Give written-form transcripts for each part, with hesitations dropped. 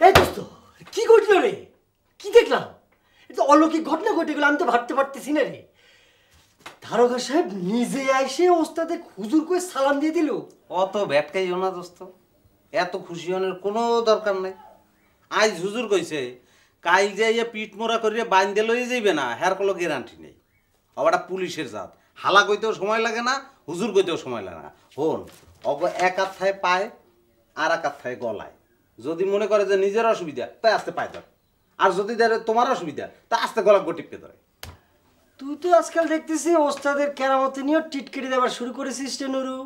এই দোস্ত কি ঘটলো রে? কি দেখলাম? এটা অলৌকিক ঘটনা ঘটে গেল, আমি তো ভাবতে পারতেছি না রে। দারোগা সাহেব নিজে এসে ওস্তাদে হুজুর করে সালাম দিয়ে দিল। অত ভ্যাটকাইও না দোস্ত, এত খুশি হওয়ার কোনো দরকার নাই। আজ হুজুর কইছে কাইল যাইয়া পিঠ মোড়া করিয়া বাইন্দে লই যাইবে না, হ্যার কোনো গ্যারান্টি নেই। আবার পুলিশের জাত, হালা কইতেও সময় লাগে না, হুজুর কইতেও সময় লাগে না। হন অগ এক আত্থায় পায় আর এক আত্থায় গলায়। যদি মনে করে যে নিজের অসুবিধা তাই আসতে পায় ধর, আর যদি ধরে তোমার অসুবিধা তা আসতে গলা গটিপকে ধরে। তুই তো আজকাল দেখতেছি ওস্তাদের কেরামতি নিয়ে টিটকেটে দেওয়া শুরু করেছিস রে নুরু।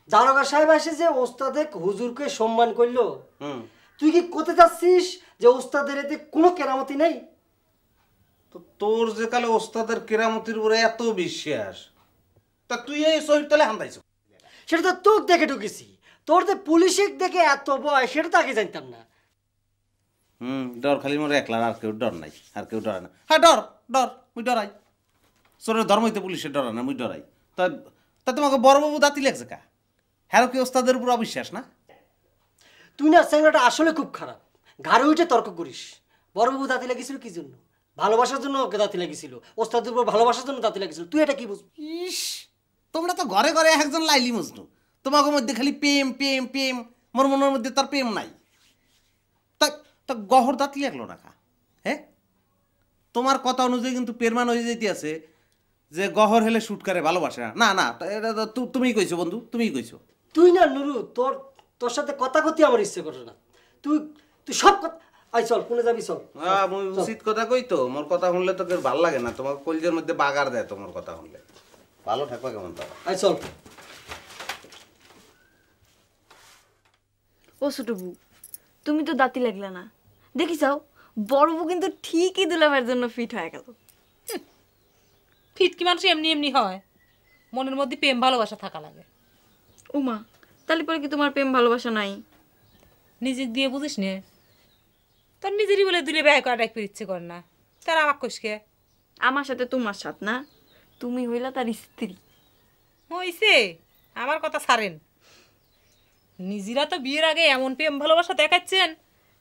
দারোগা সাহেব আসে যে ওস্তাদে হুজুরকে সম্মান করলো, তুই কি করতে চাচ্ছিস যে ওস্তাদের এতে কোনো কেরামতি নেই? তো তোর যে কালে ওস্তাদের কেরামতির উপরে এত বিশ্বাস, তা তুই এই শহীদ তলে হান্দাইছ? সেটা তো তোকে দেখে ঢুকেছি, তোর যে পুলিশের দেখে এত ভয় সেটা তো আগে জানতাম না। ডর খালি মোর একলা, আর কেউ ডর নাই, আর কেউ ডরে না। হ্যাঁ ডর ডর, মুই ডরাই। চোরের ধর্ম হইতে পুলিশের ডরে না, মুই ডরাই। তা তা তোমাকে বড়বাবু দাঁতি লাগছে কা? হ্যাঁ কি ওস্তাদের উপর অবিশ্বাস না? তুই না চ্যাংড়াটা আসলে খুব খারাপ, ঘাড়ে উঠে তর্ক করিস। বড়বাবু দাঁতি লাগিয়েছিল কি জন্য? ভালোবাসার জন্য ওকে দাঁতি লাগিয়েছিল, ওস্তাদের উপর ভালোবাসার জন্য দাঁতি লাগিয়েছিল। তুই এটা কি বুঝবি? ইস, তোমরা তো ঘরে ঘরে একজন লাইলি মজনু, তোমাকে মধ্যে খালি প্রেম প্রেম প্রেম, মোর মনের মধ্যে তার প্রেম নাই। তা তা গহর দাঁতি লাগলো না কা? হ্যাঁ, তোমার কথা অনুযায়ী কিন্তু পেরমান হয়ে যেতে আছে যে গহর হেলে শুট করে ভালোবাসে না। না এটা তো তুমিই কইছো বন্ধু, তুমিই কইছো। তুই না নুরু, তোর তোর সাথে কথা কথি আমার ইচ্ছে করে না। তুই তুই সব কথা, আই চল কোনে যাবি চল। মুই উচিত কথা কই তো, মোর কথা শুনলে তো কেউ ভাল লাগে না, তোমার কলজের মধ্যে বাগার দেয় তোমার কথা শুনলে। ভালো থাকবা কেমন তারা? আই চল। ও ছোট বউ, তুমি তো দাঁতি লাগলে না, দেখি যাও বড় বউ কিন্তু ঠিকই দুলাভাইয়ের জন্য ফিট হয়ে গেল। ফিট কি মানুষ এমনি এমনি হয়? মনের মধ্যে প্রেম ভালোবাসা থাকা লাগে। উমা, তাহলে পরে কি তোমার প্রেম ভালোবাসা নাই? নিজে দিয়ে বুঝিস নে, তোর নিজেরই বলে দিলে ব্যয় করা ডাকতে ইচ্ছে কর না, তার আমার কোষকে। আমার সাথে তোমার সাথ না, তুমি হইলা তার স্ত্রী। হইছে, আমার কথা ছাড়েন। নিজেরা তো বিয়ের আগে এমন প্রেম ভালোবাসা দেখাচ্ছেন,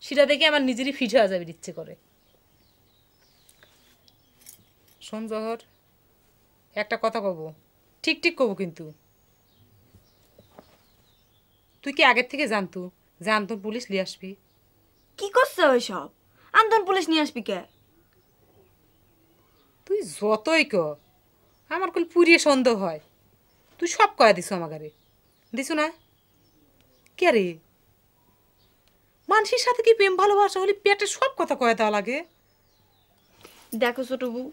সেটা দেখে আমার নিজেরই ফিট হয়ে যাবে ইচ্ছে করে। শোন জহর, একটা কথা কব, ঠিক ঠিক কব কিন্তু। তুই কি আগের থেকে জানতু যে আন্তন পুলিশ নিয়ে আসবি? কি করছে ওইসব? আন্দোলন পুলিশ নিয়ে আসবি কে? তুই যতই ক, আমার কোন পুরিয়ে সন্দেহ হয়। তুই সব কয়া দিস আমাকে, দিছু না? কে রে, মানুষের সাথে কি প্রেম ভালোবাসা হলে পেটে সব কথা কয়ে দেওয়া লাগে? দেখো ছোট বউ,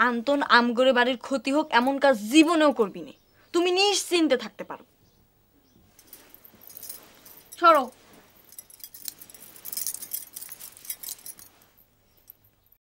আন্তন আমগরে বাড়ির ক্ষতি হোক এমন কাজ জীবনেও করবি না, তুমি নিশ্চিন্তে থাকতে পারো। সরো।